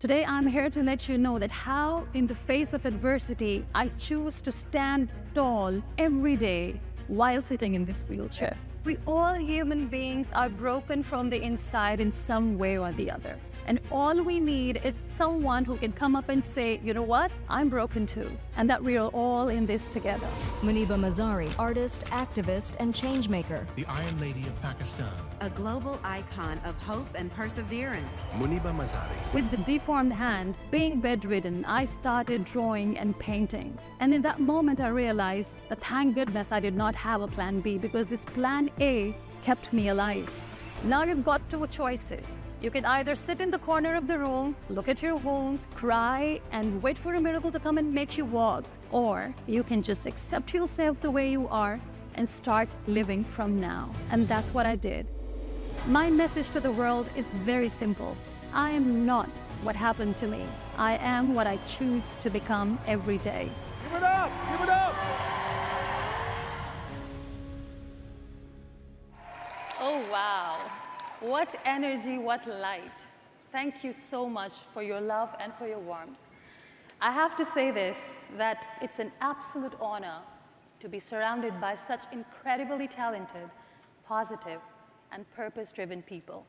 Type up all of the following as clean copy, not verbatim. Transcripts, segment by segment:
Today, I'm here to let you know that how, in the face of adversity, I choose to stand tall every day while sitting in this wheelchair. We all human beings are broken from the inside in some way or the other. And all we need is someone who can come up and say, you know what, I'm broken too, and that we are all in this together. MUNIBA Mazari, artist, activist, and changemaker. The Iron Lady of Pakistan. A global icon of hope and perseverance. MUNIBA Mazari. With the deformed hand, being bedridden, I started drawing and painting. And in that moment, I realized that thank goodness I did not have a plan B, because this plan A kept me alive. Now you've got two choices. You can either sit in the corner of the room, look at your wounds, cry, and wait for a miracle to come and make you walk. Or you can just accept yourself the way you are and start living from now. And that's what I did. My message to the world is very simple. I am not what happened to me. I am what I choose to become every day. Give it up! Give it up! Oh, wow. What energy, what light. Thank you so much for your love and for your warmth. I have to say this, that it's an absolute honor to be surrounded by such incredibly talented, positive, and purpose-driven people.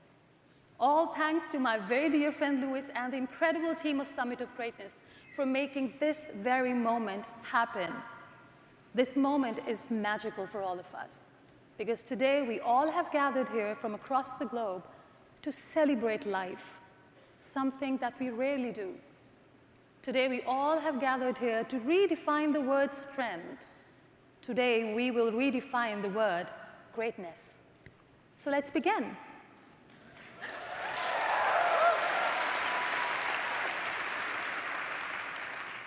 All thanks to my very dear friend Louis and the incredible team of Summit of Greatness for making this very moment happen. This moment is magical for all of us, because today we all have gathered here from across the globe to celebrate life, something that we rarely do. Today we all have gathered here to redefine the word strength. Today we will redefine the word greatness. So let's begin.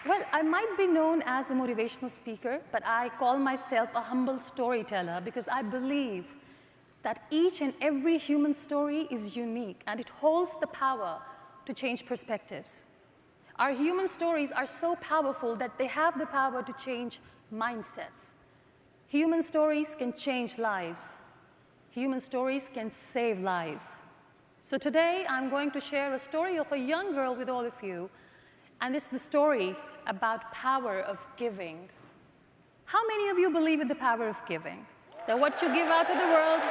Well, I might be known as a motivational speaker, but I call myself a humble storyteller because I believe that each and every human story is unique and it holds the power to change perspectives. Our human stories are so powerful that they have the power to change mindsets. Human stories can change lives. Human stories can save lives. So today I'm going to share a story of a young girl with all of you, and it's the story about power of giving. How many of you believe in the power of giving? That what you give out to the world?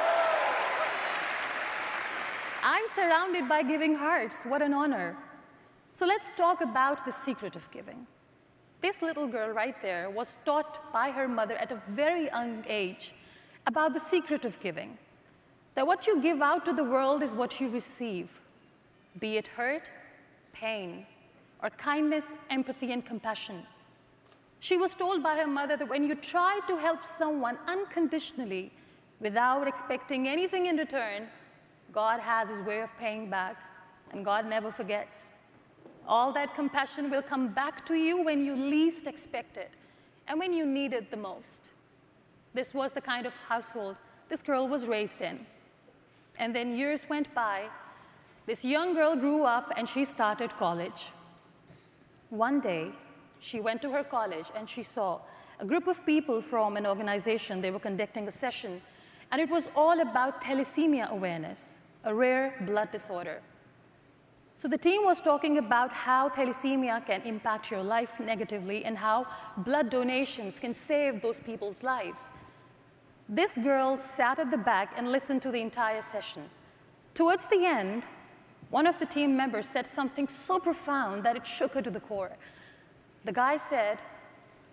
I'm surrounded by giving hearts. What an honor. So let's talk about the secret of giving. This little girl right there was taught by her mother at a very young age about the secret of giving. That what you give out to the world is what you receive, be it hurt, pain, or kindness, empathy, and compassion. She was told by her mother that when you try to help someone unconditionally without expecting anything in return, God has his way of paying back, and God never forgets. All that compassion will come back to you when you least expect it and when you need it the most. This was the kind of household this girl was raised in. And then years went by. This young girl grew up and she started college. One day, she went to her college and she saw a group of people from an organization. They were conducting a session, and it was all about thalassemia awareness, a rare blood disorder. So the team was talking about how thalassemia can impact your life negatively and how blood donations can save those people's lives. This girl sat at the back and listened to the entire session. Towards the end, one of the team members said something so profound that it shook her to the core. The guy said,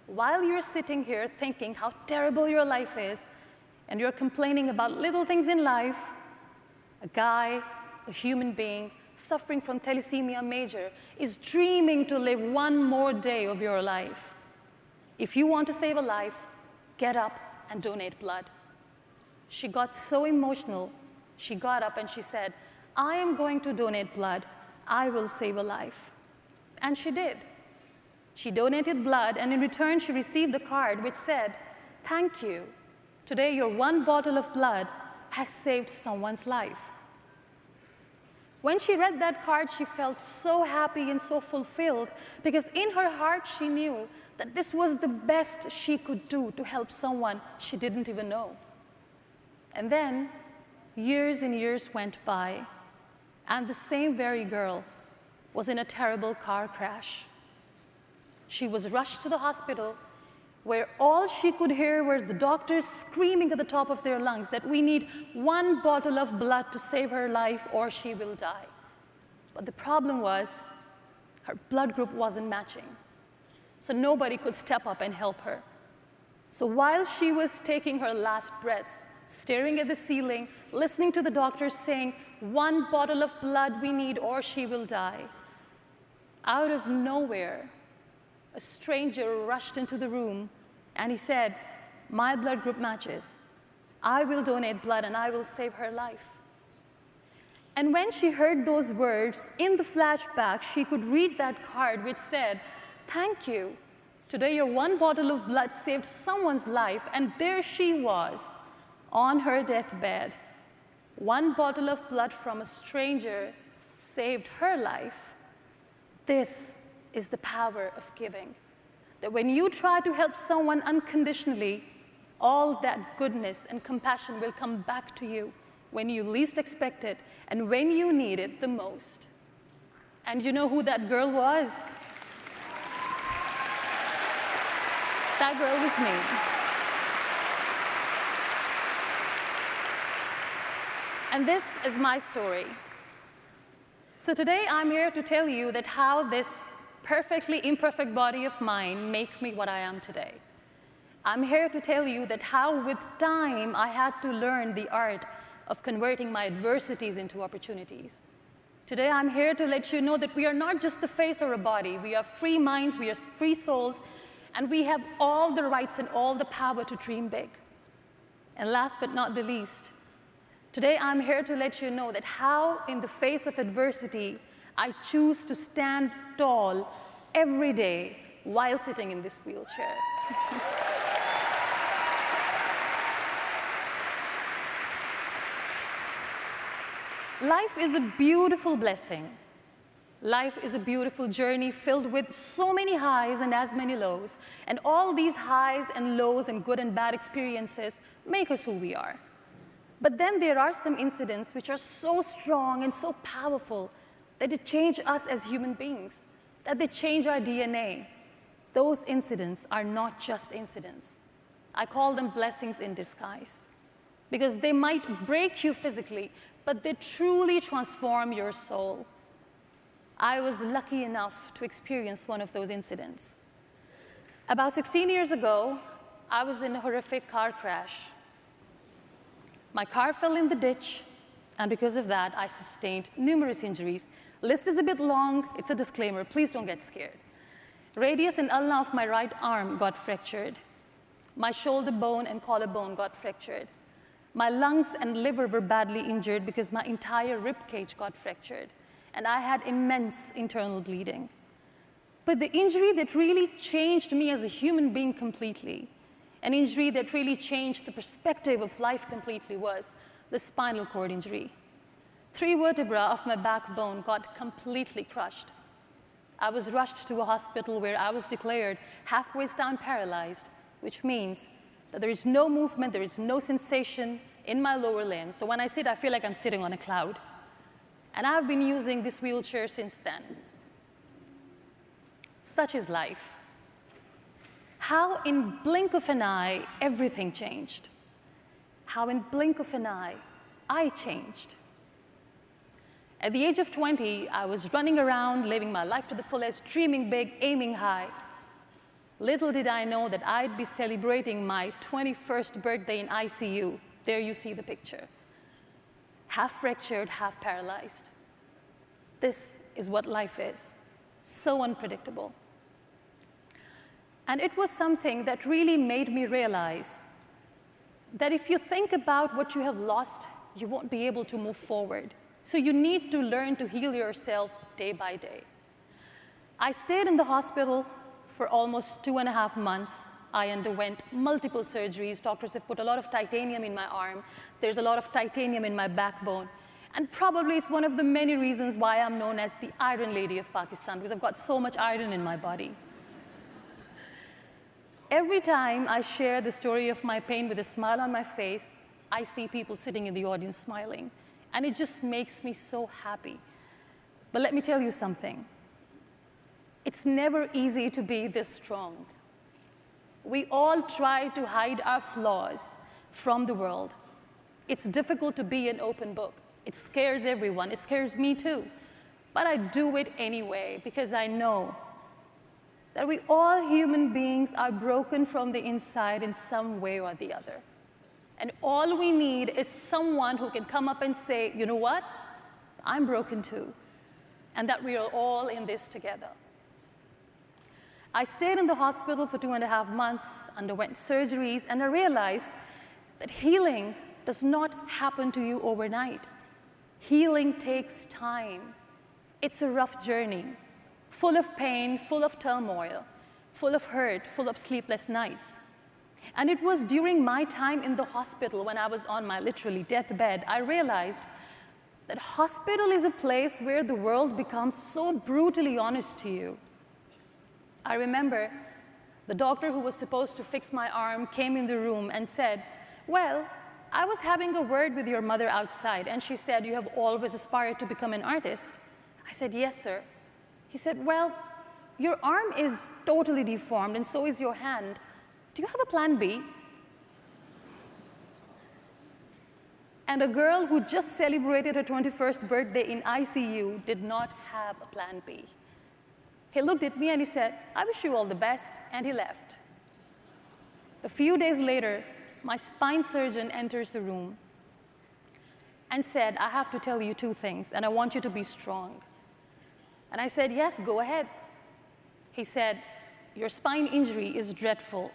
while you're sitting here thinking how terrible your life is, and you're complaining about little things in life, a guy, a human being, suffering from thalassemia major, is dreaming to live one more day of your life. If you want to save a life, get up and donate blood. She got so emotional, she got up and she said, I am going to donate blood. I will save a life. And she did. She donated blood, and in return, she received a card which said, thank you. Today, your one bottle of blood has saved someone's life. When she read that card, she felt so happy and so fulfilled, because in her heart, she knew that this was the best she could do to help someone she didn't even know. And then, years and years went by, and the same very girl was in a terrible car crash. She was rushed to the hospital where all she could hear were the doctors screaming at the top of their lungs that we need 1 bottle of blood to save her life or she will die. But the problem was her blood group wasn't matching. So nobody could step up and help her. So while she was taking her last breaths, staring at the ceiling, listening to the doctors saying, 1 bottle of blood we need or she will die, out of nowhere, a stranger rushed into the room and he said, my blood group matches. I will donate blood and I will save her life. And when she heard those words, in the flashback, she could read that card which said, thank you. Today your 1 bottle of blood saved someone's life, and there she was on her deathbed. 1 bottle of blood from a stranger saved her life. This is the power of giving. That when you try to help someone unconditionally, all that goodness and compassion will come back to you when you least expect it and when you need it the most. And you know who that girl was? That girl was me. And this is my story. So today I'm here to tell you that how this perfectly imperfect body of mine make me what I am today. I'm here to tell you that how with time I had to learn the art of converting my adversities into opportunities. Today I'm here to let you know that we are not just the face or a body. We are free minds, we are free souls, and we have all the rights and all the power to dream big. And last but not the least, today I'm here to let you know that how in the face of adversity I choose to stand tall every day while sitting in this wheelchair. Life is a beautiful blessing. Life is a beautiful journey filled with so many highs and as many lows. And all these highs and lows and good and bad experiences make us who we are. But then there are some incidents which are so strong and so powerful that they change us as human beings, that they change our DNA. Those incidents are not just incidents. I call them blessings in disguise, because they might break you physically, but they truly transform your soul. I was lucky enough to experience one of those incidents. About 16 years ago, I was in a horrific car crash. My car fell in the ditch, and because of that, I sustained numerous injuries. List is a bit long, it's a disclaimer, please don't get scared. Radius and ulna of my right arm got fractured. My shoulder bone and collarbone got fractured. My lungs and liver were badly injured because my entire rib cage got fractured, and I had immense internal bleeding. But the injury that really changed me as a human being completely, an injury that really changed the perspective of life completely, was the spinal cord injury. 3 vertebrae of my backbone got completely crushed. I was rushed to a hospital where I was declared halfway down paralyzed, which means that there is no movement, there is no sensation in my lower limbs. So when I sit, I feel like I'm sitting on a cloud. And I've been using this wheelchair since then. Such is life. How in blink of an eye, everything changed. How in blink of an eye, I changed. At the age of 20, I was running around, living my life to the fullest, dreaming big, aiming high. Little did I know that I'd be celebrating my 21st birthday in ICU. There you see the picture. Half fractured, half paralyzed. This is what life is. So unpredictable. And it was something that really made me realize that if you think about what you have lost, you won't be able to move forward. So you need to learn to heal yourself day by day. I stayed in the hospital for almost 2.5 months. I underwent multiple surgeries. Doctors have put a lot of titanium in my arm. There's a lot of titanium in my backbone. And probably it's one of the many reasons why I'm known as the Iron Lady of Pakistan, because I've got so much iron in my body. Every time I share the story of my pain with a smile on my face, I see people sitting in the audience smiling. And it just makes me so happy. But let me tell you something. It's never easy to be this strong. We all try to hide our flaws from the world. It's difficult to be an open book. It scares everyone. It scares me too. But I do it anyway because I know that we all human beings are broken from the inside in some way or the other. And all we need is someone who can come up and say, you know what? I'm broken too. And that we are all in this together. I stayed in the hospital for 2.5 months, underwent surgeries, and I realized that healing does not happen to you overnight. Healing takes time. It's a rough journey, full of pain, full of turmoil, full of hurt, full of sleepless nights. And it was during my time in the hospital, when I was on my literally deathbed, I realized that hospital is a place where the world becomes so brutally honest to you. I remember the doctor who was supposed to fix my arm came in the room and said, well, I was having a word with your mother outside, and she said, you have always aspired to become an artist. I said, yes, sir. He said, well, your arm is totally deformed, and so is your hand. Do you have a plan B? And a girl who just celebrated her 21st birthday in ICU did not have a plan B. He looked at me and he said, I wish you all the best, and he left. A few days later, my spine surgeon enters the room and said, I have to tell you 2 things, and I want you to be strong. And I said, yes, go ahead. He said, your spine injury is dreadful,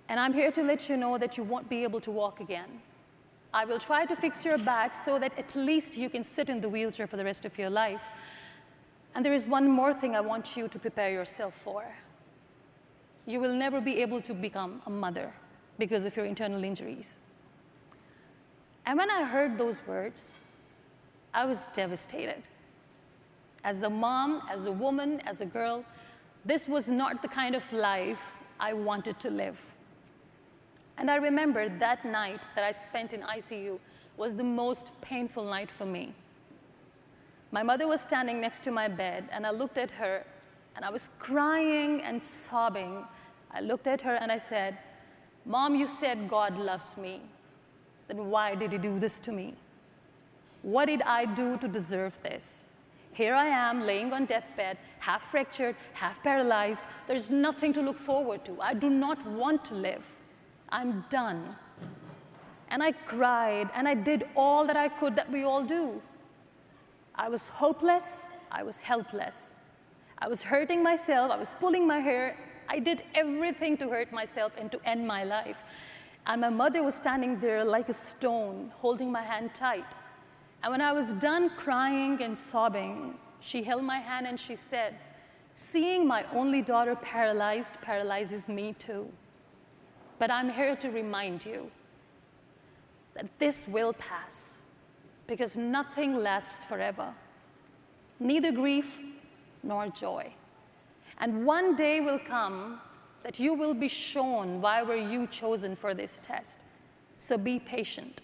and I'm here to let you know that you won't be able to walk again. I will try to fix your back so that at least you can sit in the wheelchair for the rest of your life. And there is one more thing I want you to prepare yourself for. You will never be able to become a mother because of your internal injuries. And when I heard those words, I was devastated. As a mom, as a woman, as a girl, this was not the kind of life I wanted to live. And I remember that night that I spent in ICU was the most painful night for me. My mother was standing next to my bed, and I looked at her, and I was crying and sobbing. I looked at her and I said, Mom, you said God loves me. Then why did he do this to me? What did I do to deserve this? Here I am, laying on deathbed, half fractured, half paralyzed. There's nothing to look forward to. I do not want to live. I'm done. And I cried, and I did all that I could that we all do. I was hopeless, I was helpless. I was hurting myself, I was pulling my hair. I did everything to hurt myself and to end my life. And my mother was standing there like a stone, holding my hand tight. And when I was done crying and sobbing, she held my hand and she said, seeing my only daughter paralyzed paralyzes me too. But I'm here to remind you that this will pass, because nothing lasts forever, neither grief nor joy. And one day will come that you will be shown why were you chosen for this test. So be patient.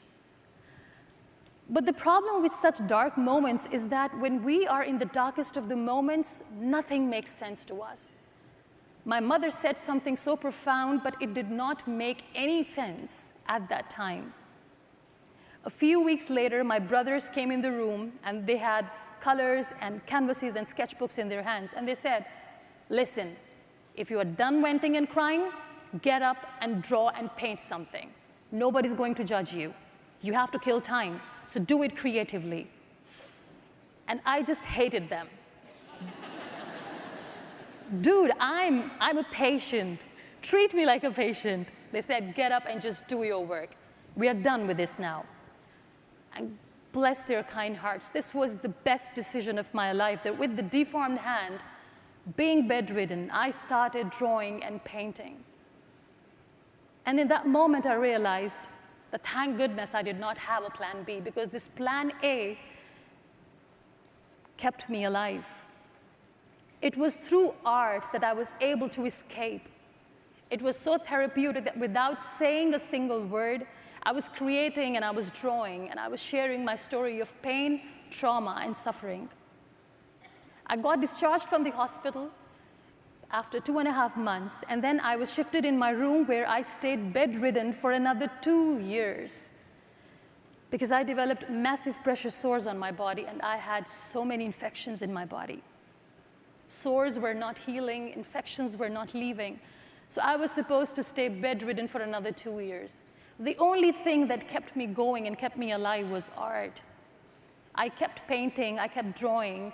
But the problem with such dark moments is that when we are in the darkest of the moments, nothing makes sense to us. My mother said something so profound, but it did not make any sense at that time. A few weeks later, my brothers came in the room, and they had colors and canvases and sketchbooks in their hands. And they said, listen, if you are done venting and crying, get up and draw and paint something. Nobody's going to judge you. You have to kill time, so do it creatively. And I just hated them. Dude, I'm a patient. Treat me like a patient. They said, get up and just do your work. We are done with this now. And bless their kind hearts. This was the best decision of my life, that with the deformed hand, being bedridden, I started drawing and painting. And in that moment, I realized that thank goodness I did not have a plan B, because this plan A kept me alive. It was through art that I was able to escape. It was so therapeutic that without saying a single word, I was creating and I was drawing and I was sharing my story of pain, trauma and suffering. I got discharged from the hospital after 2.5 months, and then I was shifted in my room where I stayed bedridden for another 2 years because I developed massive pressure sores on my body, and I had so many infections in my body. Sores were not healing, infections were not leaving. So I was supposed to stay bedridden for another 2 years. The only thing that kept me going and kept me alive was art. I kept painting, I kept drawing,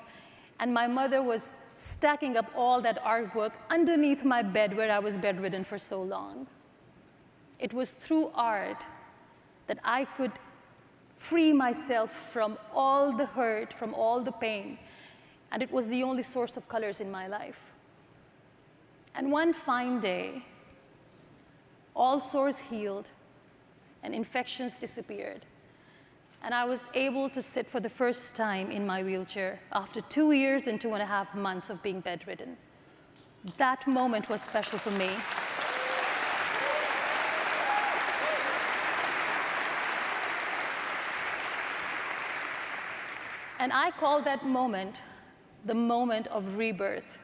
and my mother was stacking up all that artwork underneath my bed where I was bedridden for so long. It was through art that I could free myself from all the hurt, from all the pain, and it was the only source of colors in my life. And one fine day, all sores healed and infections disappeared. And I was able to sit for the first time in my wheelchair after 2 years and 2.5 months of being bedridden. That moment was special for me. And I call that moment the moment of rebirth.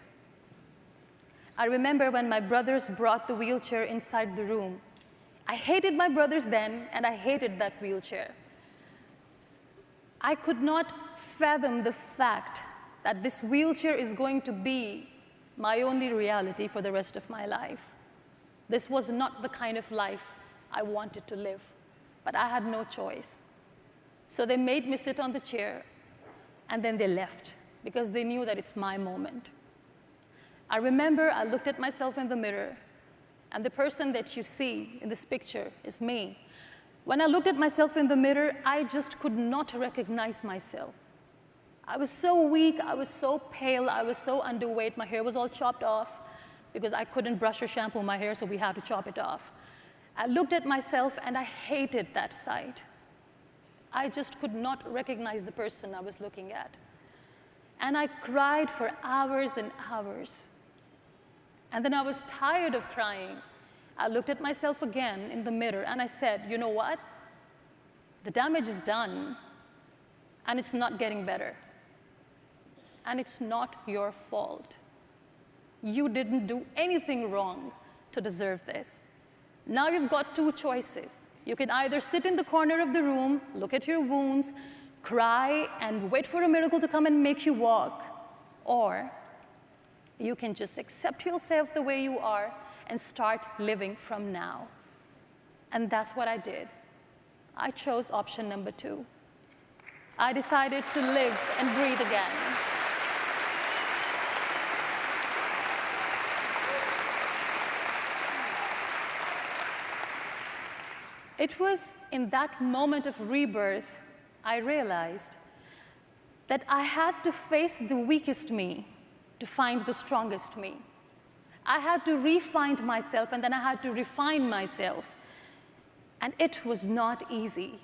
I remember when my brothers brought the wheelchair inside the room. I hated my brothers then, and I hated that wheelchair. I could not fathom the fact that this wheelchair is going to be my only reality for the rest of my life. This was not the kind of life I wanted to live, but I had no choice. So they made me sit on the chair, and then they left because they knew that it's my moment. I remember I looked at myself in the mirror, and the person that you see in this picture is me. When I looked at myself in the mirror, I just could not recognize myself. I was so weak, I was so pale, I was so underweight, my hair was all chopped off because I couldn't brush or shampoo my hair, so we had to chop it off. I looked at myself and I hated that sight. I just could not recognize the person I was looking at. And I cried for hours and hours. And then I was tired of crying. I looked at myself again in the mirror and I said, you know what? The damage is done and it's not getting better. And it's not your fault. You didn't do anything wrong to deserve this. Now you've got two choices. You can either sit in the corner of the room, look at your wounds, cry, and wait for a miracle to come and make you walk, or you can just accept yourself the way you are and start living from now. And that's what I did. I chose option number 2. I decided to live and breathe again. It was in that moment of rebirth I realized that I had to face the weakest me to find the strongest me. I had to re-find myself, and then I had to refine myself. And it was not easy.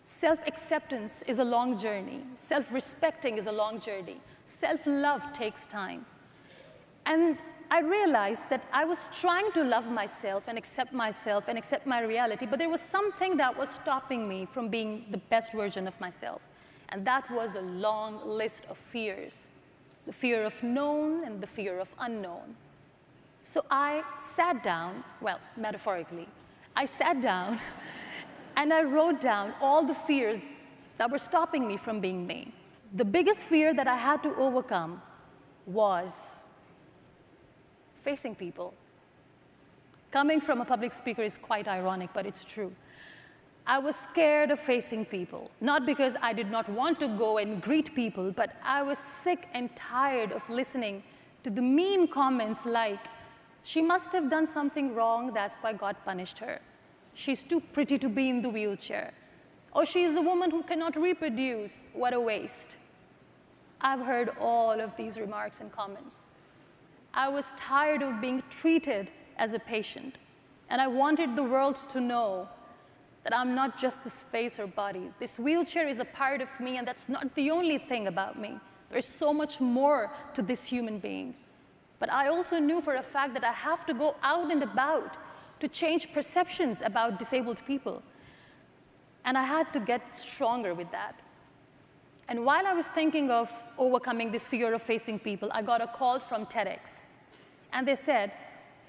Self-acceptance is a long journey. Self-respecting is a long journey. Self-love takes time. And I realized that I was trying to love myself and accept my reality, but there was something that was stopping me from being the best version of myself. And that was a long list of fears. The fear of known and the fear of unknown. So I sat down, well, metaphorically, I sat down and I wrote down all the fears that were stopping me from being me. The biggest fear that I had to overcome was facing people. Coming from a public speaker is quite ironic, but it's true. I was scared of facing people, not because I did not want to go and greet people, but I was sick and tired of listening to the mean comments like, she must have done something wrong, that's why God punished her. She's too pretty to be in the wheelchair. Or she's a woman who cannot reproduce, what a waste. I've heard all of these remarks and comments. I was tired of being treated as a patient, and I wanted the world to know that I'm not just this face or body. This wheelchair is a part of me, and that's not the only thing about me. There's so much more to this human being. But I also knew for a fact that I have to go out and about to change perceptions about disabled people. And I had to get stronger with that. And while I was thinking of overcoming this fear of facing people, I got a call from TEDx. And they said,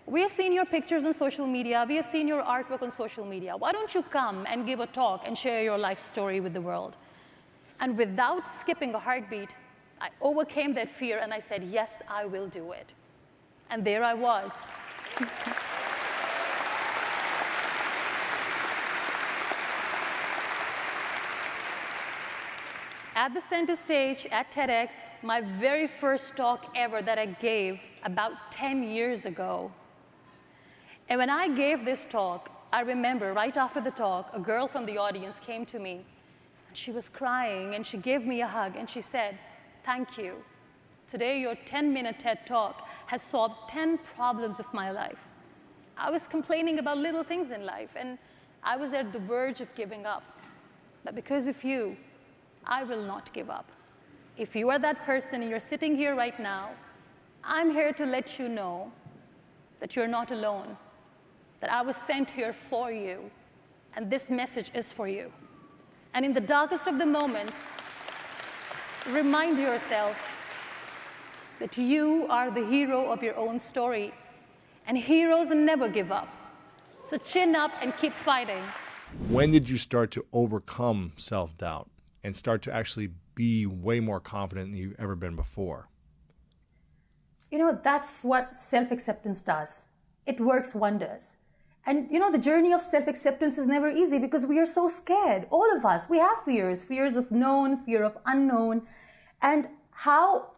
we have seen your pictures on social media, we have seen your artwork on social media. Why don't you come and give a talk and share your life story with the world? And without skipping a heartbeat, I overcame that fear and I said, yes, I will do it. And there I was. At the center stage at TEDx, my very first talk ever that I gave about 10 years ago. And when I gave this talk, I remember right after the talk, a girl from the audience came to me. And she was crying, and she gave me a hug, and she said, thank you. Today, your 10-minute TED Talk has solved 10 problems of my life. I was complaining about little things in life, and I was at the verge of giving up. But because of you, I will not give up. If you are that person and you're sitting here right now, I'm here to let you know that you're not alone, that I was sent here for you, and this message is for you. And in the darkest of the moments, remind yourself that you are the hero of your own story, and heroes never give up. So chin up and keep fighting. When did you start to overcome self-doubt and start to actually be way more confident than you've ever been before? You know, that's what self-acceptance does. It works wonders. And you know, the journey of self-acceptance is never easy because we are so scared. All of us, we have fears, fears of known, fear of unknown. And how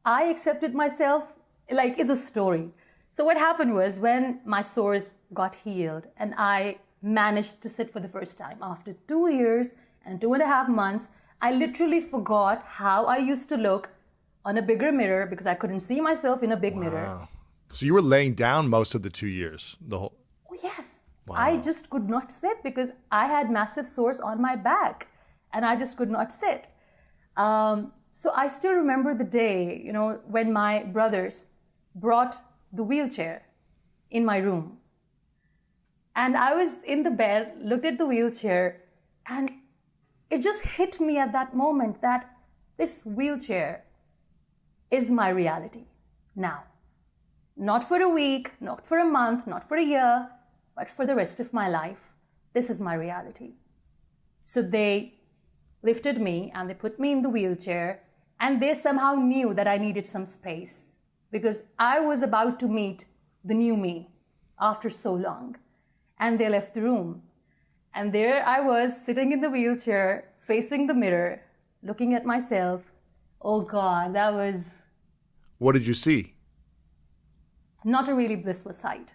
I accepted myself, is a story. So what happened was when my sores got healed and I managed to sit for the first time after 2 years and 2.5 months, I literally forgot how I used to look on a bigger mirror because I couldn't see myself in a big mirror. So you were laying down most of the 2 years, the whole... Oh, yes. Wow. I just could not sit because I had massive sores on my back and I just could not sit. So I still remember the day, you know, when my brothers brought the wheelchair in my room. And I was in the bed, looked at the wheelchair, and it just hit me at that moment that this wheelchair is my reality now. Not for a week, not for a month, not for a year, but for the rest of my life. This is my reality. So they lifted me and they put me in the wheelchair, and they somehow knew that I needed some space because I was about to meet the new me after so long. And they left the room. And there I was sitting in the wheelchair, facing the mirror, looking at myself. Oh God, that was... What did you see? Not a really blissful sight,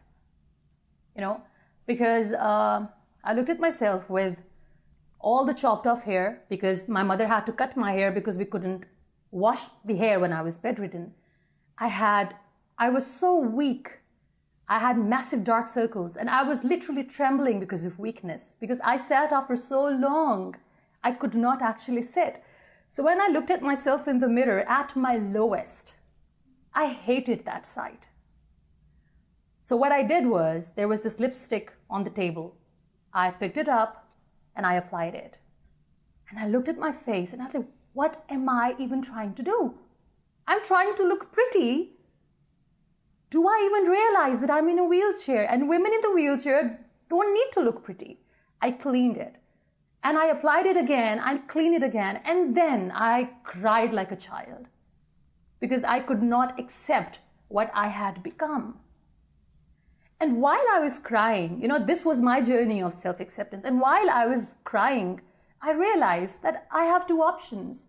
you know, because I looked at myself with all the chopped off hair because my mother had to cut my hair because we couldn't wash the hair when I was bedridden. I was so weak. I had massive dark circles and I was literally trembling because of weakness, because I sat after so long. I could not actually sit. So when I looked at myself in the mirror at my lowest, I hated that sight. So what I did was, there was this lipstick on the table. I picked it up and I applied it. And I looked at my face and I said, what am I even trying to do? I'm trying to look pretty. Do I even realize that I'm in a wheelchair and women in the wheelchair don't need to look pretty? I cleaned it and I applied it again. I cleaned it again. And then I cried like a child because I could not accept what I had become. And while I was crying, you know, this was my journey of self-acceptance. And while I was crying, I realized that I have two options.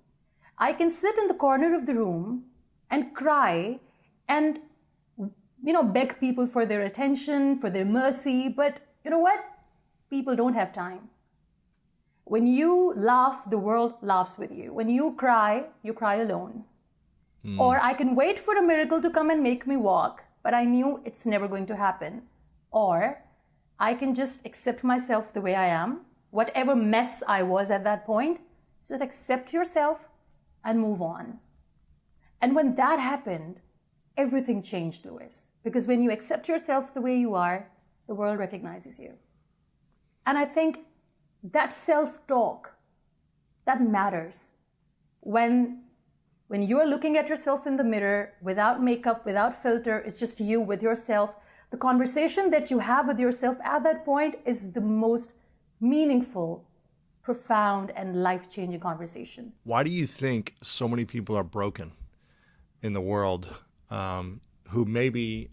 I can sit in the corner of the room and cry and, you know, beg people for their attention, for their mercy. But you know what? People don't have time. When you laugh, the world laughs with you. When you cry alone. Or I can wait for a miracle to come and make me walk, but I knew it's never going to happen. Or I can just accept myself the way I am, whatever mess I was at that point, just accept yourself and move on. And when that happened, everything changed, Louis. Because when you accept yourself the way you are, the world recognizes you. And I think that self-talk, that matters. when you're looking at yourself in the mirror without makeup, without filter, it's just you with yourself, the conversation that you have with yourself at that point is the most meaningful, profound, and life-changing conversation. Why do you think so many people are broken in the world who maybe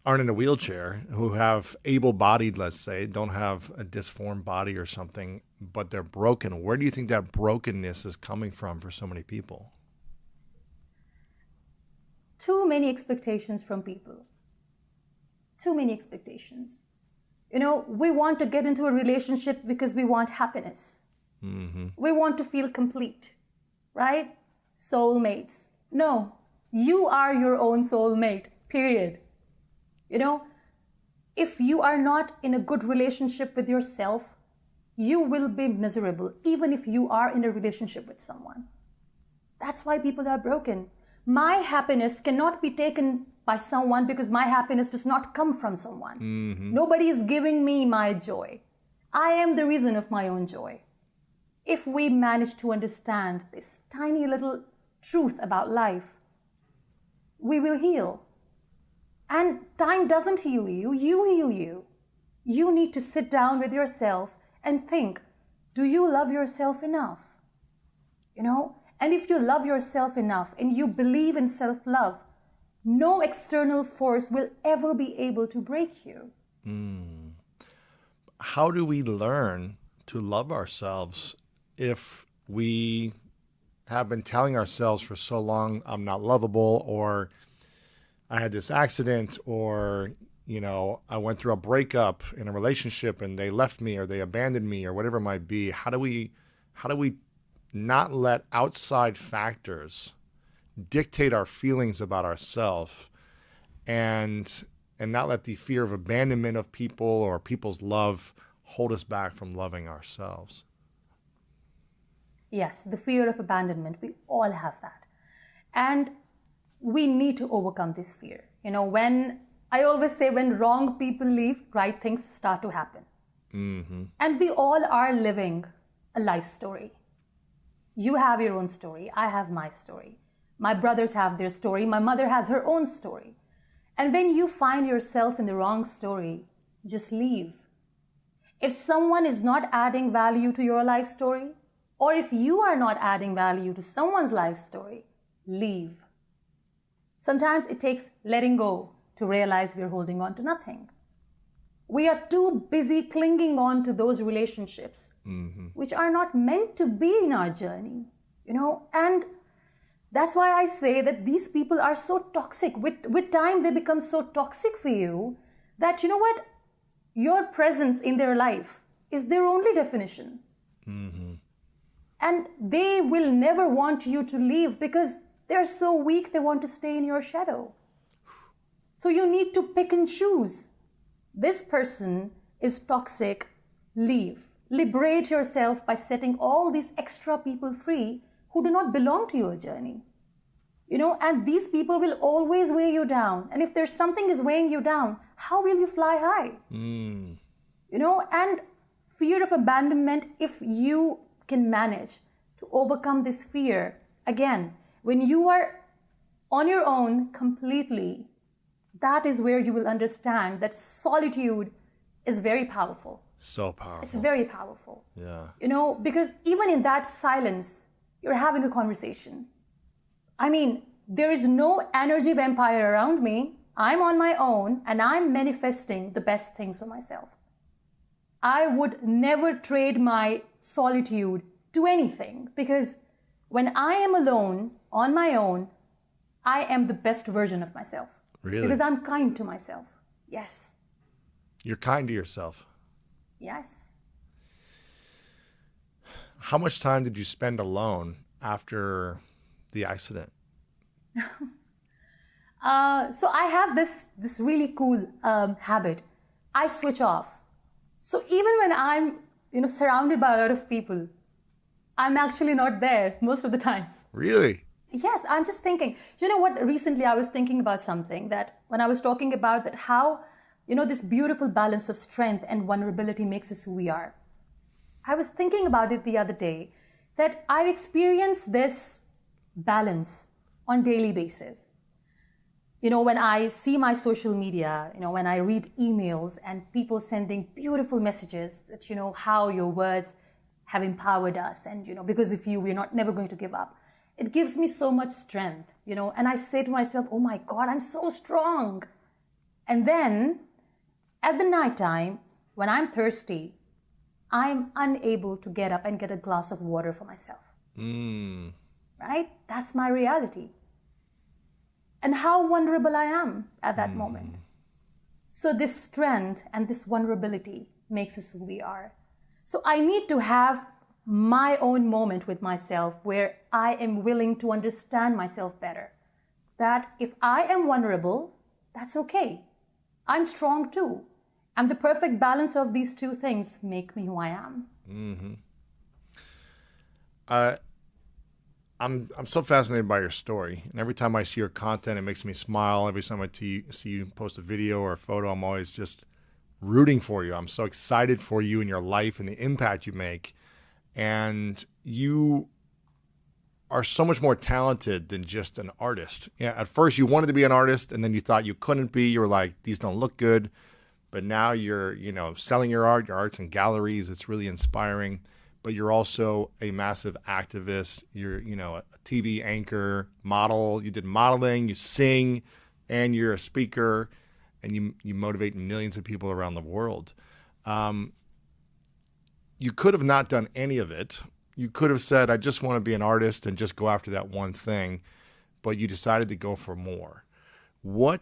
aren't in a wheelchair, who have able-bodied, let's say, don't have a disformed body or something, but they're broken? Where do you think that brokenness is coming from for so many people? Too many expectations from people. Too many expectations. We want to get into a relationship because we want happiness. Mm-hmm. We want to feel complete, right? Soulmates. No, you are your own soulmate, period. If you are not in a good relationship with yourself, you will be miserable, even if you are in a relationship with someone. That's why people are broken. My happiness cannot be taken by someone because my happiness does not come from someone. Mm-hmm. Nobody is giving me my joy. I am the reason of my own joy. If we manage to understand this tiny little truth about life, we will heal. And time doesn't heal you, you heal you. You need to sit down with yourself and think, do you love yourself enough? And if you love yourself enough and you believe in self-love, no external force will ever be able to break you. How do we learn to love ourselves if we have been telling ourselves for so long, I'm not lovable, or I had this accident, or, I went through a breakup in a relationship and they left me or they abandoned me or whatever it might be? How do we not let outside factors dictate our feelings about ourselves and not let the fear of abandonment of people or people's love hold us back from loving ourselves? Yes, the fear of abandonment, we all have that. And we need to overcome this fear. I always say when wrong people leave, right things start to happen. Mm-hmm. And we all are living a life story. You have your own story. I have my story. My brothers have their story. My mother has her own story. And when you find yourself in the wrong story, just leave. If someone is not adding value to your life story, or if you are not adding value to someone's life story, leave. Sometimes it takes letting go to realize we're holding on to nothing. We are too busy clinging on to those relationships, mm-hmm. which are not meant to be in our journey, and that's why I say that these people are so toxic. With time, they become so toxic for you that, your presence in their life is their only definition. Mm-hmm. And they will never want you to leave because they're so weak, they want to stay in your shadow. So you need to pick and choose. This person is toxic, leave. Liberate yourself by setting all these extra people free who do not belong to your journey. And these people will always weigh you down. And if there's something is weighing you down, how will you fly high? And fear of abandonment, if you can manage to overcome this fear, again, when you are on your own completely, that is where you will understand that solitude is very powerful. So powerful. It's very powerful. Yeah. Because even in that silence, you're having a conversation. There is no energy vampire around me. I'm on my own and I'm manifesting the best things for myself. I would never trade my solitude to anything because when I am alone, on my own, I am the best version of myself. Really? Because I'm kind to myself. Yes. You're kind to yourself? Yes. How much time did you spend alone after the accident? So I have this really cool habit. I switch off. So even when I'm surrounded by a lot of people, I'm actually not there most of the times. Really? Yes, I'm just thinking. Recently I was thinking about something that when I was talking about that how, this beautiful balance of strength and vulnerability makes us who we are. I was thinking about it the other day. that I've experienced this balance on daily basis. When I see my social media, when I read emails and people sending beautiful messages that, how your words have empowered us and, because of you, we're never going to give up. It gives me so much strength, and I say to myself, oh my God, I'm so strong. And then at the nighttime, when I'm thirsty, I'm unable to get up and get a glass of water for myself. Right? That's my reality. And how vulnerable I am at that moment. So this strength and this vulnerability makes us who we are. So I need to have my own moment with myself where I am willing to understand myself better. That if I am vulnerable, that's okay. I'm strong too. And the perfect balance of these two things make me who I am. I'm so fascinated by your story, and every time I see your content, it makes me smile. Every time I see you post a video or a photo, I'm always just rooting for you. I'm so excited for you and your life and the impact you make. And you are so much more talented than just an artist. Yeah, at first you wanted to be an artist, and then you thought you couldn't be. You were like, these don't look good. But now you're, selling your art, your art's in galleries. It's really inspiring. But you're also a massive activist. You're, a TV anchor, model. You did modeling, you sing, and you're a speaker, and you motivate millions of people around the world. You could have not done any of it. You could have said, I just want to be an artist and just go after that one thing. But you decided to go for more. When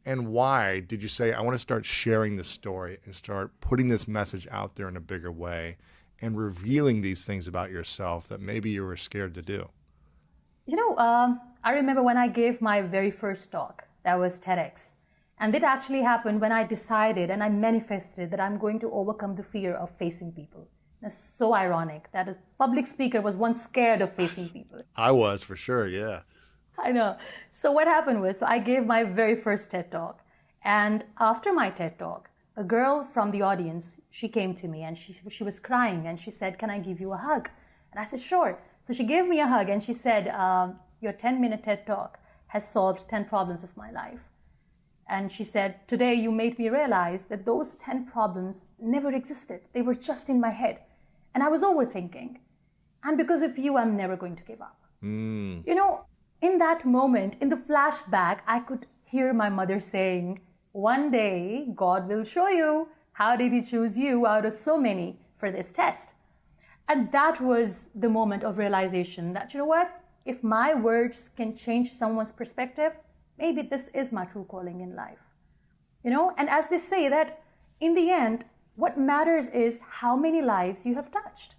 and why did you say, I want to start sharing this story and start putting this message out there in a bigger way and revealing these things about yourself that maybe you were scared to do? I remember when I gave my very first talk, that was TEDx. And it actually happened when I decided and I manifested that I'm going to overcome the fear of facing people. It's so ironic that a public speaker was once scared of facing people. I was, for sure, yeah. I know. So what happened was, I gave my very first TED Talk. And after my TED Talk, a girl from the audience, she came to me and she was crying and she said, can I give you a hug? And I said, sure. So she gave me a hug and she said, your 10-minute TED Talk has solved 10 problems of my life. And she said, today you made me realize that those 10 problems never existed. They were just in my head. And I was overthinking. And because of you, I'm never going to give up. In that moment, in the flashback, I could hear my mother saying, one day, God will show you how did he choose you out of so many for this test. And that was the moment of realization that, if my words can change someone's perspective, maybe this is my true calling in life. And as they say that in the end, what matters is how many lives you have touched.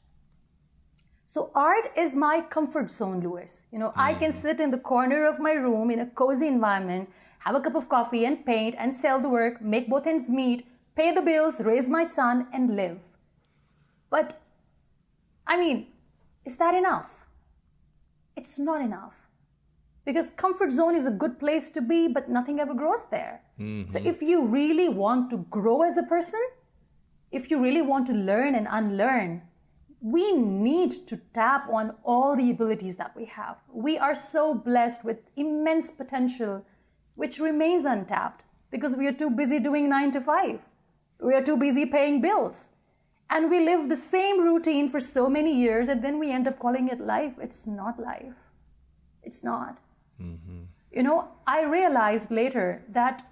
So art is my comfort zone, Louis. I can sit in the corner of my room in a cozy environment, have a cup of coffee and paint and sell the work, make both ends meet, pay the bills, raise my son and live. But, is that enough? It's not enough. Because comfort zone is a good place to be, but nothing ever grows there. So if you really want to grow as a person, if you really want to learn and unlearn, we need to tap on all the abilities that we have. We are so blessed with immense potential, which remains untapped because we are too busy doing 9 to 5. We are too busy paying bills. And we live the same routine for so many years, and then we end up calling it life. It's not life. It's not. I realized later that,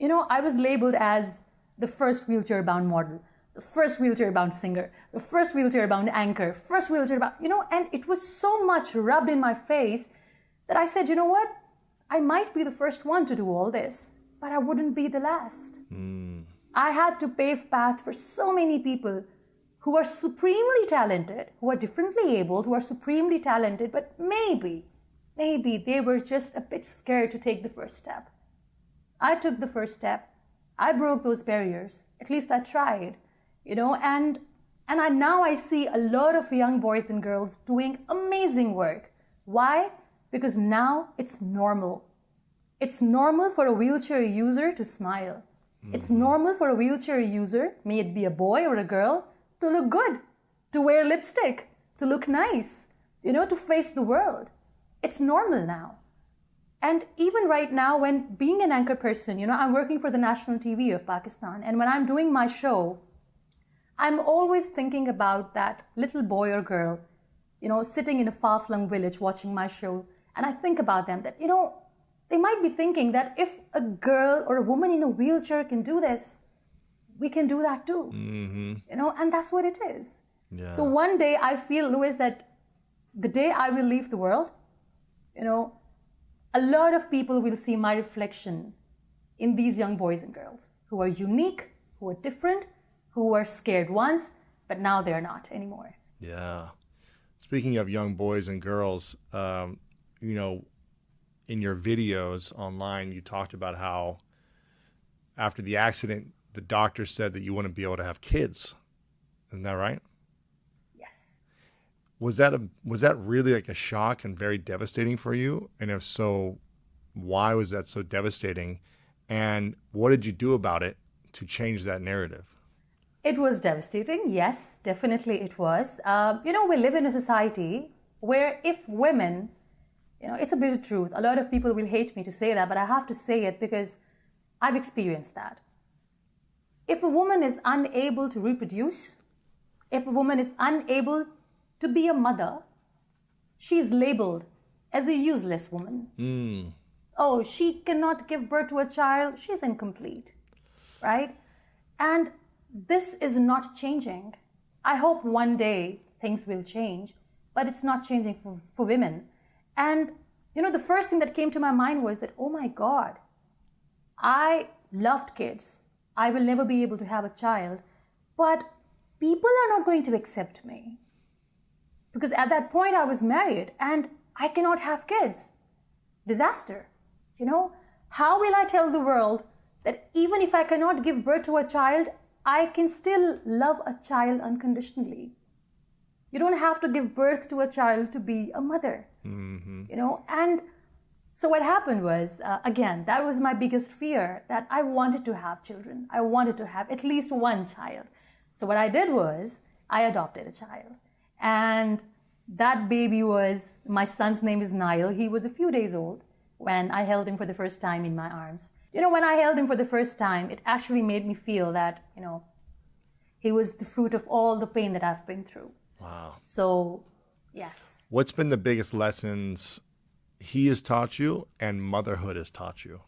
I was labeled as the first wheelchair-bound model, the first wheelchair-bound singer, the first wheelchair-bound anchor, first wheelchair-bound, and it was so much rubbed in my face that I said, I might be the first one to do all this, but I wouldn't be the last. I had to pave path for so many people who are supremely talented, who are differently abled, who are supremely talented, but maybe they were just a bit scared to take the first step. I took the first step. I broke those barriers. At least I tried, and now I see a lot of young boys and girls doing amazing work. Why? Because now it's normal. It's normal for a wheelchair user to smile. It's normal for a wheelchair user, may it be a boy or a girl, to look good to wear lipstick, to look nice, to face the world. It's normal now. And even right now, when being an anchor person, I'm working for the national TV of Pakistan. And when I'm doing my show, I'm always thinking about that little boy or girl, sitting in a far-flung village watching my show. And I think about them that, they might be thinking that if a girl or a woman in a wheelchair can do this, we can do that too. Mm-hmm. And that's what it is. Yeah. So one day I feel, Louis, that the day I will leave the world, a lot of people will see my reflection in these young boys and girls who are unique, who are different, who were scared once, but now they're not anymore. Yeah. Speaking of young boys and girls, in your videos online, you talked about how after the accident, the doctor said that you wouldn't be able to have kids. Isn't that right? Yes. Was that really like a shock and very devastating for you? And if so, why was that so devastating? And what did you do about it to change that narrative? It was devastating. Yes, definitely it was. We live in a society where if women, it's a bitter truth. A lot of people will hate me to say that, but I have to say it because I've experienced that. If a woman is unable to reproduce, if a woman is unable to be a mother, she's labeled as a useless woman. Mm. Oh, she cannot give birth to a child, she's incomplete, right? And this is not changing. I hope one day things will change, but it's not changing for women. And, the first thing that came to my mind was that, oh my God, I loved kids. I will never be able to have a child, but people are not going to accept me. Because at that point I was married and I cannot have kids. Disaster. How will I tell the world that even if I cannot give birth to a child, I can still love a child unconditionally? You don't have to give birth to a child to be a mother. Mm-hmm. And so what happened was, again, that was my biggest fear, that I wanted to have children. I wanted to have at least one child. So what I did was, I adopted a child. And that baby was, my son's name is Niall. He was a few days old when I held him for the first time in my arms. When I held him for the first time, it actually made me feel that, he was the fruit of all the pain that I've been through. Wow. So, yes. What's been the biggest lessons he has taught you and motherhood has taught you?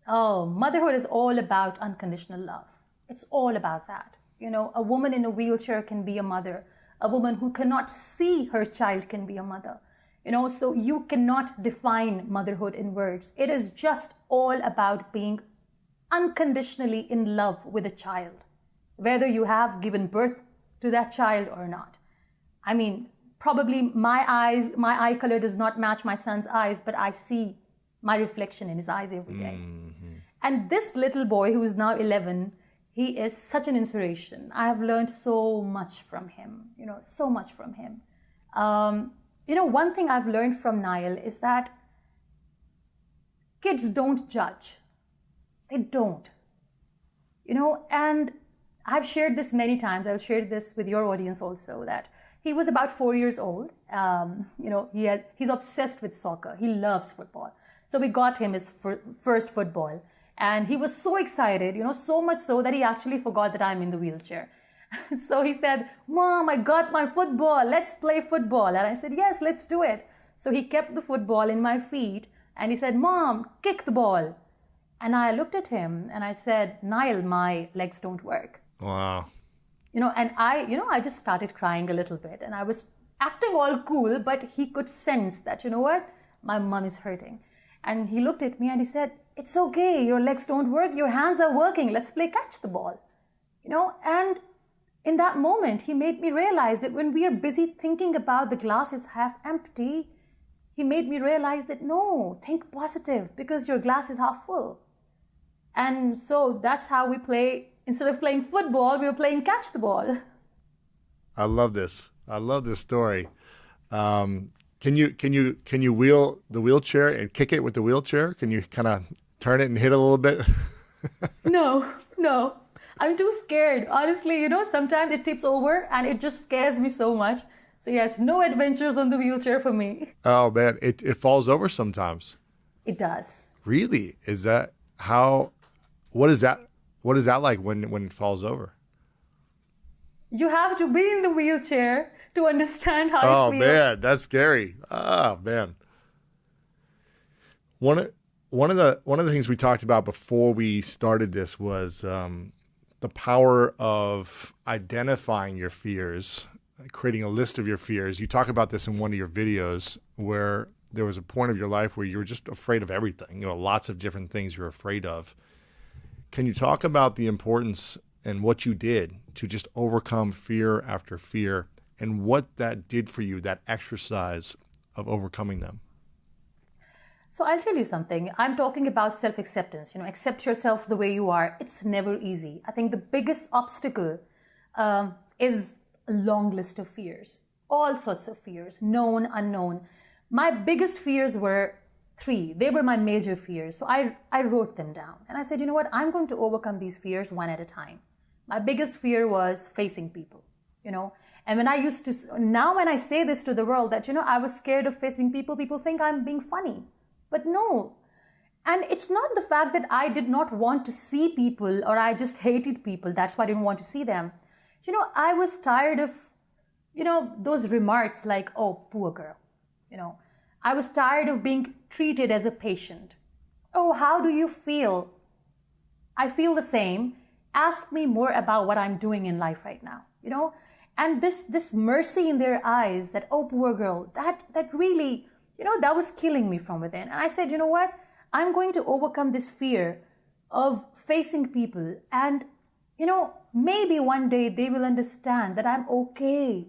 Oh, motherhood is all about unconditional love. It's all about that. A woman in a wheelchair can be a mother. A woman who cannot see her child can be a mother. So you cannot define motherhood in words. It is just all about being unconditionally in love with a child, whether you have given birth to that child or not. I mean, probably my eye color does not match my son's eyes, but I see my reflection in his eyes every day. Mm-hmm. And this little boy who is now 11, he is such an inspiration. I have learned so much from him, so much from him. One thing I've learned from Niall is that kids don't judge. They don't. And I've shared this many times. I'll share this with your audience also, that he was about 4 years old. He's obsessed with soccer. He loves football. So we got him his first football. And he was so excited, so much so that he actually forgot that I'm in the wheelchair. So he said, "Mom, I got my football. Let's play football." And I said, "Yes, let's do it." So he kept the football in my feet and he said, "Mom, kick the ball." And I looked at him and I said, "Niall, my legs don't work." Wow. And I just started crying a little bit and I was acting all cool, but he could sense that, my mom is hurting. And he looked at me and he said, "It's okay, your legs don't work, your hands are working, let's play catch the ball." And in that moment, he made me realize that when we are busy thinking about the glass is half empty, he made me realize that no, think positive because your glass is half full. And so that's how we play. Instead of playing football, we were playing catch the ball. I love this. I love this story. Can you wheel the wheelchair and kick it with the wheelchair? Can you kind of turn it and hit it a little bit? No. I'm too scared. Honestly, sometimes it tips over and it just scares me so much. So yes, no adventures on the wheelchair for me. Oh man, it falls over sometimes. It does. Really? Is that how? What is that? What is that like when it falls over? You have to be in the wheelchair to understand how Oh it feels. man, that's scary. Oh man. One of the things we talked about before we started this was the power of identifying your fears, creating a list of your fears. You talk about this in one of your videos where there was a point of your life where you were just afraid of everything. Lots of different things you're afraid of. Can you talk about the importance and what you did to just overcome fear after fear and what that did for you, that exercise of overcoming them? So I'll tell you something. I'm talking about self-acceptance. Accept yourself the way you are. It's never easy. I think the biggest obstacle is a long list of fears. All sorts of fears, known, unknown. My biggest fears were 3. They were my major fears. So I wrote them down. And I said, you know what? I'm going to overcome these fears one at a time. My biggest fear was facing people, And now when I say this to the world that, I was scared of facing people, people think I'm being funny. But no. And it's not the fact that I did not want to see people or I just hated people. That's why I didn't want to see them. I was tired of, those remarks like, oh, poor girl. I was tired of being treated as a patient. Oh, how do you feel? I feel the same. Ask me more about what I'm doing in life right now, And this mercy in their eyes that, oh, poor girl, that really, that was killing me from within. And I said, you know what? I'm going to overcome this fear of facing people. And, maybe one day they will understand that I'm okay.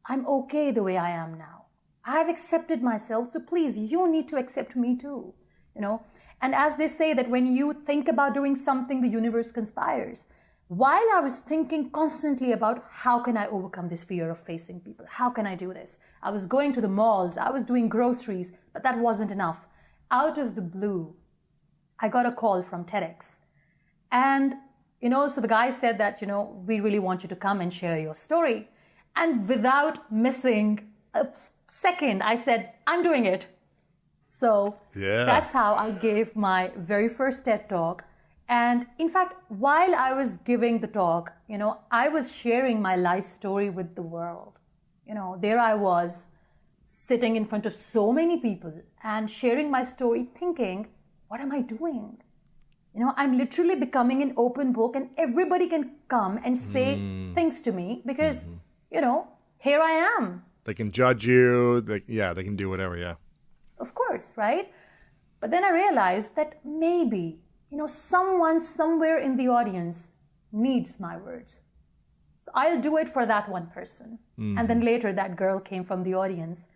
I'm okay the way I am now. I've accepted myself. So please, you need to accept me too, And as they say that when you think about doing something, the universe conspires. While I was thinking constantly about how can I overcome this fear of facing people? How can I do this? I was going to the malls, I was doing groceries, but that wasn't enough. Out of the blue, I got a call from TEDx. And, so the guy said that, we really want you to come and share your story. And without missing a second, I said, I'm doing it. So that's how I gave my very first TED Talk. And in fact, while I was giving the talk, I was sharing my life story with the world. There I was sitting in front of so many people and sharing my story thinking, what am I doing? I'm literally becoming an open book and everybody can come and say things to me because, here I am. They can judge you. They can do whatever, yeah. Of course, right? But then I realized that maybe, someone somewhere in the audience needs my words. So I'll do it for that one person. And then later that girl came from the audience.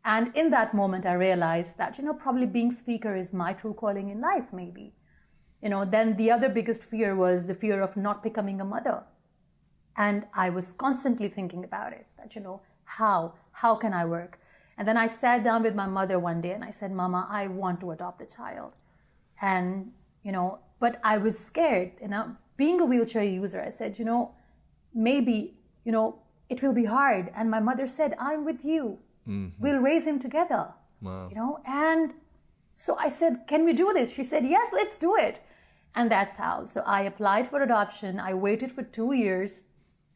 And in that moment, I realized that, probably being speaker is my true calling in life, maybe. Then the other biggest fear was the fear of not becoming a mother. And I was constantly thinking about it, that, how can I work? And then I sat down with my mother one day and I said, Mama, I want to adopt a child. And, but I was scared, being a wheelchair user, I said, maybe, it will be hard. And my mother said, I'm with you. We'll raise him together. Wow. And so I said, can we do this? She said, yes, let's do it. And that's how. So I applied for adoption. I waited for 2 years,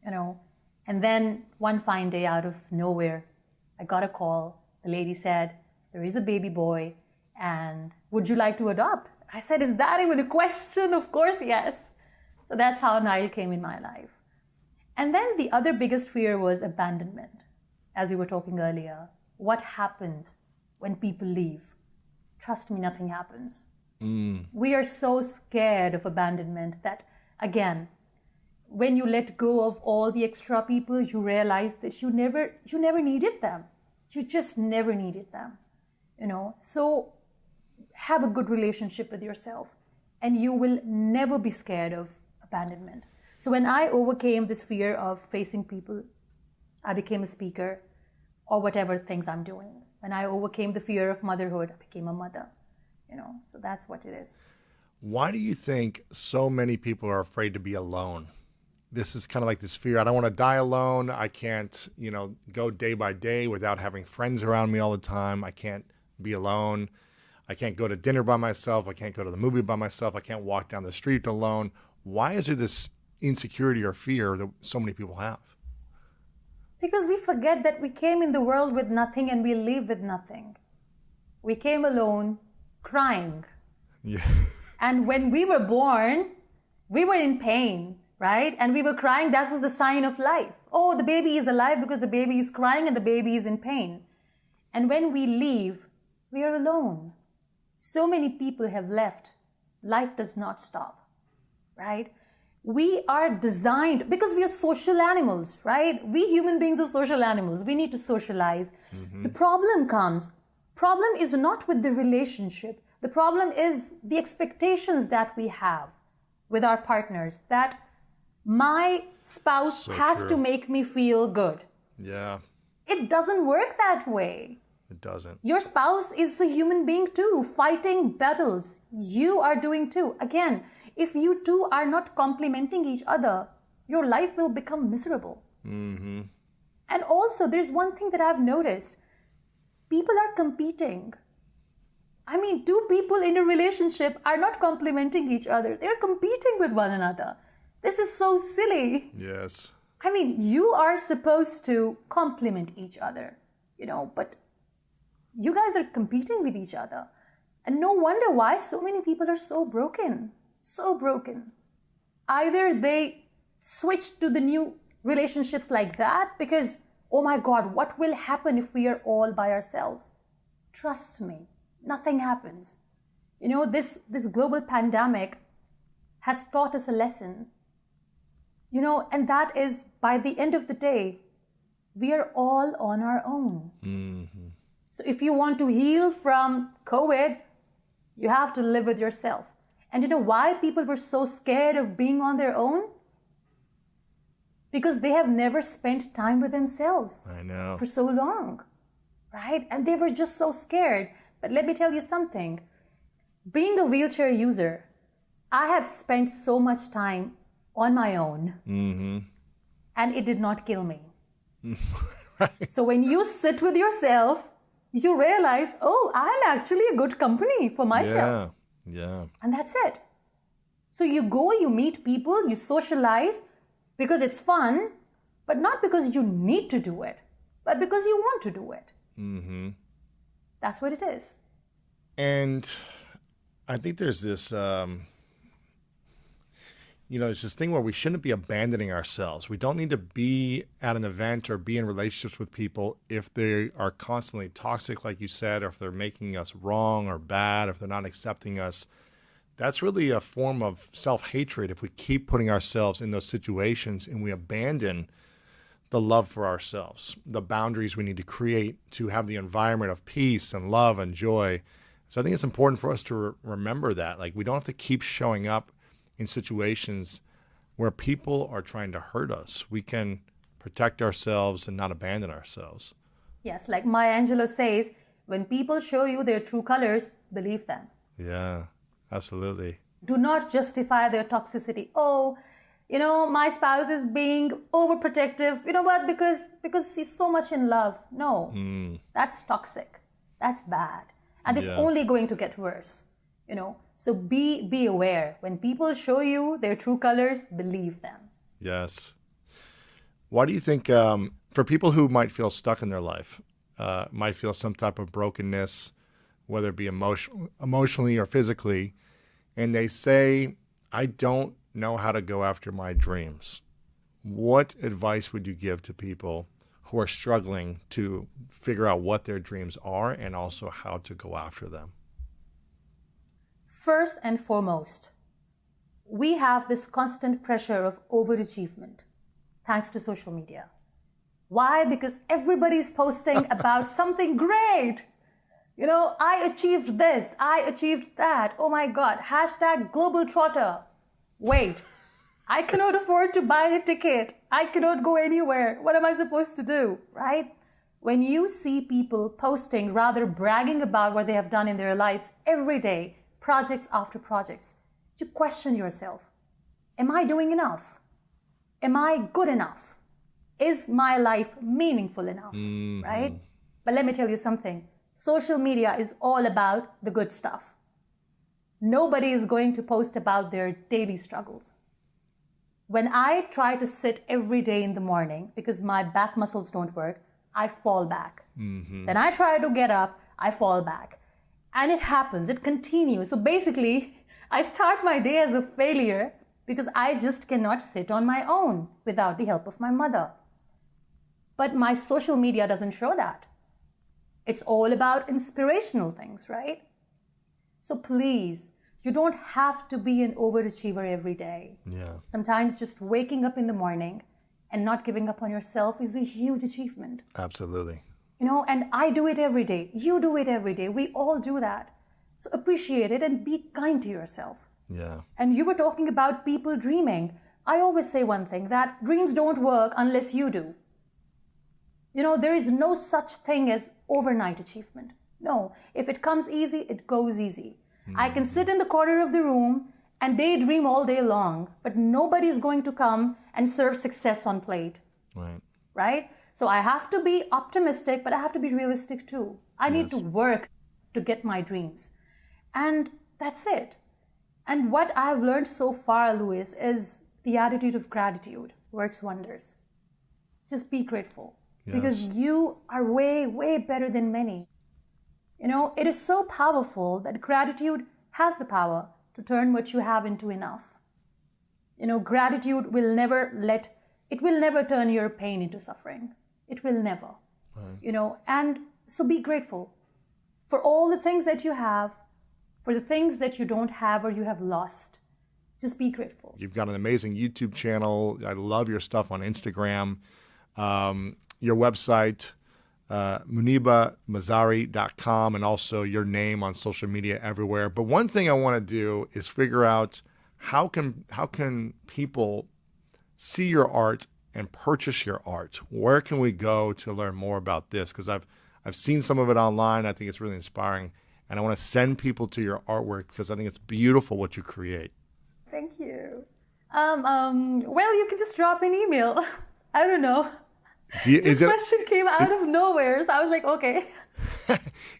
and then one fine day out of nowhere, I got a call. The lady said, there is a baby boy, and would you like to adopt? I said, is that even a question? Of course, yes. So that's how Nile came in my life. And then the other biggest fear was abandonment. As we were talking earlier, what happens when people leave? Trust me, nothing happens. We are so scared of abandonment that, again, when you let go of all the extra people, you realize that you never needed them. You just never needed them, So have a good relationship with yourself and you will never be scared of abandonment. So when I overcame this fear of facing people, I became a speaker or whatever things I'm doing. When I overcame the fear of motherhood, I became a mother, So that's what it is. Why do you think so many people are afraid to be alone? This is kind of like this fear. I don't want to die alone. I can't, go day by day without having friends around me all the time. I can't be alone. I can't go to dinner by myself. I can't go to the movie by myself. I can't walk down the street alone. Why is there this insecurity or fear that so many people have? Because we forget that we came in the world with nothing and we leave with nothing. We came alone, crying. Yeah. And when we were born, we were in pain, right? And we were crying. That was the sign of life. Oh, the baby is alive because the baby is crying and the baby is in pain. And when we leave, we are alone. So many people have left. Life does not stop, right? We are designed, because we are social animals, right? We human beings are social animals. We need to socialize. Mm-hmm. The problem is not with the relationship. The problem is the expectations that we have with our partners, that my spouse has to make me feel good. Yeah. It doesn't work that way. It doesn't. Your spouse is a human being too, fighting battles. You are doing too. Again, if you two are not complementing each other, your life will become miserable. Mm-hmm. And also, there's one thing that I've noticed. People are competing. I mean, two people in a relationship are not complementing each other. They're competing with one another. This is so silly. Yes. I mean, you are supposed to complement each other, but you guys are competing with each other. And no wonder why so many people are so broken. So broken. Either they switch to the new relationships like that because, oh my God, what will happen if we are all by ourselves? Trust me, nothing happens. This global pandemic has taught us a lesson. And that is, by the end of the day, we are all on our own. Mm-hmm. So if you want to heal from COVID, you have to live with yourself. And you know why people were so scared of being on their own? Because they have never spent time with themselves. I know. For so long, right? And they were just so scared. But let me tell you something. Being a wheelchair user, I have spent so much time on my own. Mm-hmm. And it did not kill me. Right. So when you sit with yourself, you realize, oh, I'm actually a good company for myself. Yeah. And that's it. So you go, you meet people, you socialize because it's fun, but not because you need to do it, but because you want to do it. Mm-hmm. That's what it is. And I think there's this, it's this thing where we shouldn't be abandoning ourselves. We don't need to be at an event or be in relationships with people if they are constantly toxic, like you said, or if they're making us wrong or bad, if they're not accepting us. That's really a form of self-hatred if we keep putting ourselves in those situations and we abandon the love for ourselves, the boundaries we need to create to have the environment of peace and love and joy. So I think it's important for us to remember that. Like, we don't have to keep showing up in situations where people are trying to hurt us. We can protect ourselves and not abandon ourselves. Yes, like Maya Angelou says, when people show you their true colors, believe them. Yeah, absolutely. Do not justify their toxicity. Oh, my spouse is being overprotective. You know what? Because he's so much in love. No, that's toxic. That's bad. And it's only going to get worse, So be aware. When people show you their true colors, believe them. Yes. Why do you think, for people who might feel stuck in their life, might feel some type of brokenness, whether it be emotionally or physically, and they say, I don't know how to go after my dreams, what advice would you give to people who are struggling to figure out what their dreams are and also how to go after them? First and foremost, we have this constant pressure of overachievement thanks to social media. Why? Because everybody's posting about something great. I achieved this, I achieved that. Oh my God, #globaltrotter. Wait, I cannot afford to buy a ticket. I cannot go anywhere. What am I supposed to do, right? When you see people posting, rather bragging about what they have done in their lives every day, projects after projects, to question yourself. Am I doing enough? Am I good enough? Is my life meaningful enough? Right? But let me tell you something. Social media is all about the good stuff. Nobody is going to post about their daily struggles. When I try to sit every day in the morning because my back muscles don't work, I fall back. Then I try to get up, I fall back. And it happens, it continues. So basically, I start my day as a failure because I just cannot sit on my own without the help of my mother. But my social media doesn't show that. It's all about inspirational things, right? So please, you don't have to be an overachiever every day. Yeah. Sometimes just waking up in the morning and not giving up on yourself is a huge achievement. Absolutely. You know, and I do it every day. You do it every day. We all do that. So appreciate it and be kind to yourself. Yeah. And you were talking about people dreaming. I always say one thing, that dreams don't work unless you do. You know, there is no such thing as overnight achievement. No, if it comes easy, it goes easy. I can sit in the corner of the room and daydream all day long, but nobody's going to come and serve success on plate. Right. Right? So I have to be optimistic, but I have to be realistic too. I need to work to get my dreams. And that's it. And what I've learned so far, Louis, is the attitude of gratitude works wonders. Just be grateful. Because you are way, way better than many. You know, it is so powerful that gratitude has the power to turn what you have into enough. You know, gratitude will never turn your pain into suffering. It will never. Right. You know, and so be grateful for all the things that you have, for the things that you don't have or you have lost. Just be grateful. You've got an amazing YouTube channel. I love your stuff on Instagram. Your website, MUNIBAMAZARI.com, and also your name on social media everywhere. But one thing I want to do is figure out how can people see your art and purchase your art? Where can we go to learn more about this? Because I've seen some of it online. I think it's really inspiring. And I want to send people to your artwork because I think it's beautiful what you create. Thank you. Well, you can just drop an email. I don't know. This question came out of nowhere, so I was like, okay.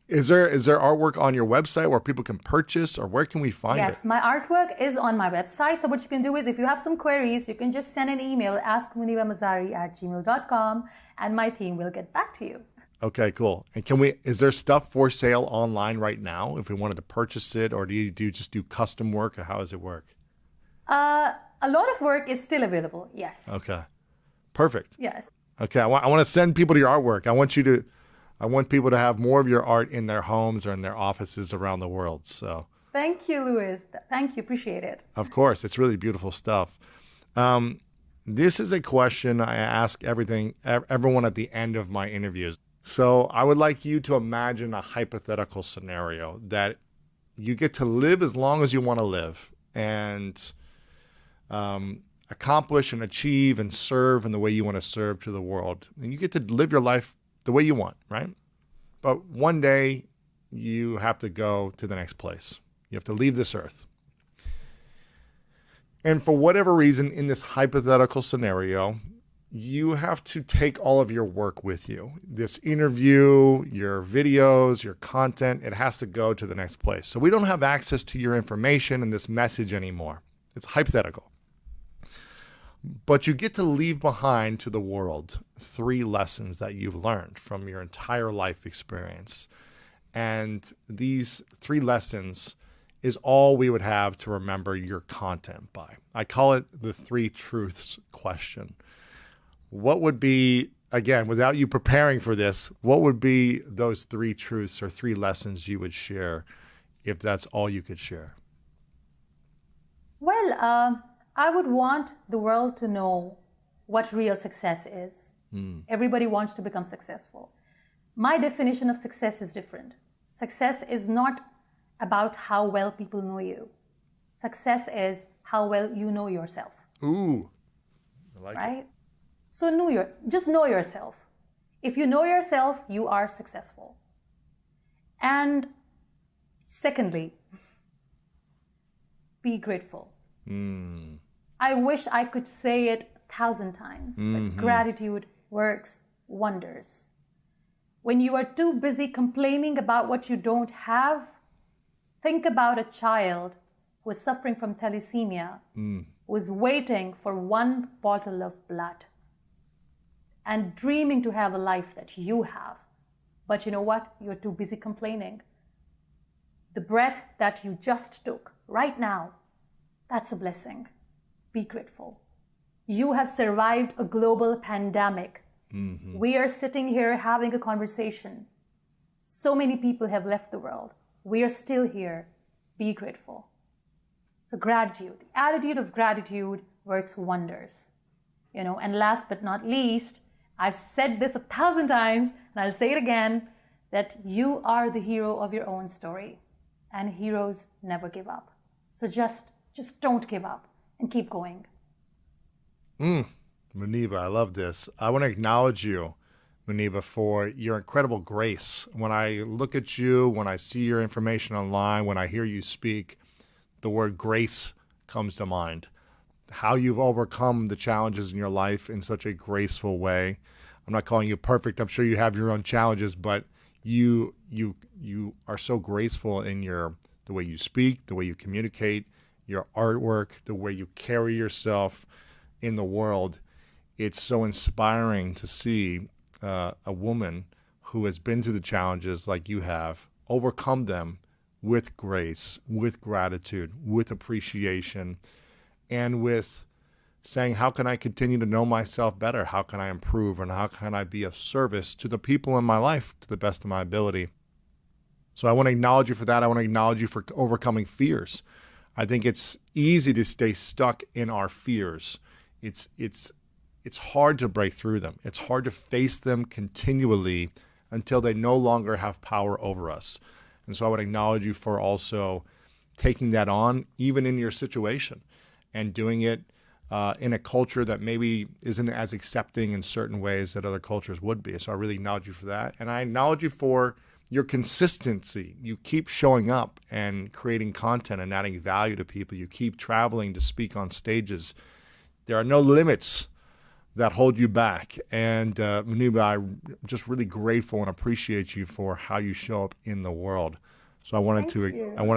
Is there artwork on your website where people can purchase, or where can we find it? Yes, my artwork is on my website. So what you can do is, if you have some queries, you can just send an email, askmunibamazari@gmail.com, and my team will get back to you. Okay, cool. And is there stuff for sale online right now if we wanted to purchase it, or do you just do custom work, or how does it work? A lot of work is still available, yes. Okay, perfect. Yes. Okay, I want to send people to your artwork. I want people to have more of your art in their homes or in their offices around the world. So thank you, Louis. Thank you. Appreciate it. Of course, it's really beautiful stuff. This is a question I ask everyone at the end of my interviews. So I would like you to imagine a hypothetical scenario that you get to live as long as you want to live, and accomplish and achieve and serve in the way you want to serve to the world. And you get to live your life the way you want, right? But one day you have to go to the next place. You have to leave this earth. And for whatever reason, in this hypothetical scenario, you have to take all of your work with you. This interview, your videos, your content, it has to go to the next place. So we don't have access to your information and this message anymore. It's hypothetical. But you get to leave behind to the world 3 lessons that you've learned from your entire life experience. And these 3 lessons is all we would have to remember your content by. I call it the 3 truths question. What would be, again, without you preparing for this, what would be those 3 truths or 3 lessons you would share if that's all you could share? Well, I would want the world to know what real success is. Everybody wants to become successful. My definition of success is different. Success is not about how well people know you. Success is how well you know yourself. Ooh, I like right? it. So just know yourself. If you know yourself, you are successful. And secondly, Be grateful. I wish I could say it 1,000 times, but gratitude works wonders. When you are too busy complaining about what you don't have, think about a child who is suffering from thalassemia, who is waiting for one bottle of blood and dreaming to have a life that you have. But you know what? You're too busy complaining. The breath that you just took right now, that's a blessing. Be grateful. You have survived a global pandemic. We are sitting here having a conversation. So many people have left the world. We are still here. Be grateful. So gratitude, the attitude of gratitude works wonders. And last but not least, I've said this 1,000 times, and I'll say it again, that you are the hero of your own story. And heroes never give up. So just don't give up and keep going. Muniba, I love this. I want to acknowledge you, Muniba, for your incredible grace. When I look at you, when I see your information online, when I hear you speak, the word grace comes to mind. How you've overcome the challenges in your life in such a graceful way. I'm not calling you perfect. I'm sure you have your own challenges, but you are so graceful in the way you speak, the way you communicate, your artwork, the way you carry yourself in the world. It's so inspiring to see a woman who has been through the challenges like you have, overcome them with grace, with gratitude, with appreciation, and with saying, how can I continue to know myself better? How can I improve? And how can I be of service to the people in my life to the best of my ability? So I want to acknowledge you for that. I want to acknowledge you for overcoming fears. I think it's easy to stay stuck in our fears. It's hard to break through them. It's hard to face them continually until they no longer have power over us. And so I would acknowledge you for also taking that on, even in your situation, and doing it in a culture that maybe isn't as accepting in certain ways that other cultures would be. So I really acknowledge you for that. And I acknowledge you for your consistency. You keep showing up and creating content and adding value to people. You keep traveling to speak on stages. There are no limits that hold you back. And Muniba, I'm just really grateful and appreciate you for how you show up in the world. So I wanted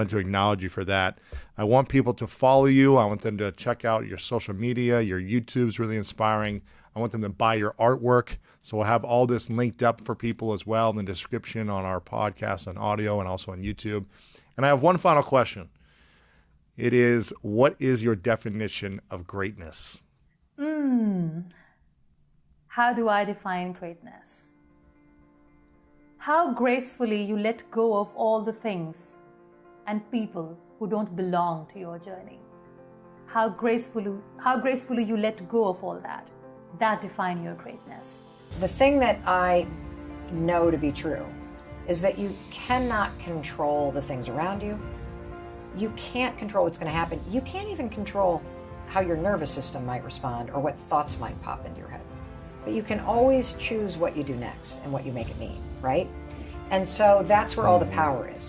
to acknowledge you for that. I want people to follow you. I want them to check out your social media. Your YouTube's really inspiring. I want them to buy your artwork. So we'll have all this linked up for people as well in the description on our podcast on audio and also on YouTube. And I have one final question. It is, what is your definition of greatness? How do I define greatness? How gracefully you let go of all the things and people who don't belong to your journey. How gracefully you let go of all that. That defines your greatness. The thing that I know to be true is that you cannot control the things around you. You can't control what's going to happen. You can't even control how your nervous system might respond or what thoughts might pop into your head. But you can always choose what you do next and what you make it mean, right? And so that's where all the power is.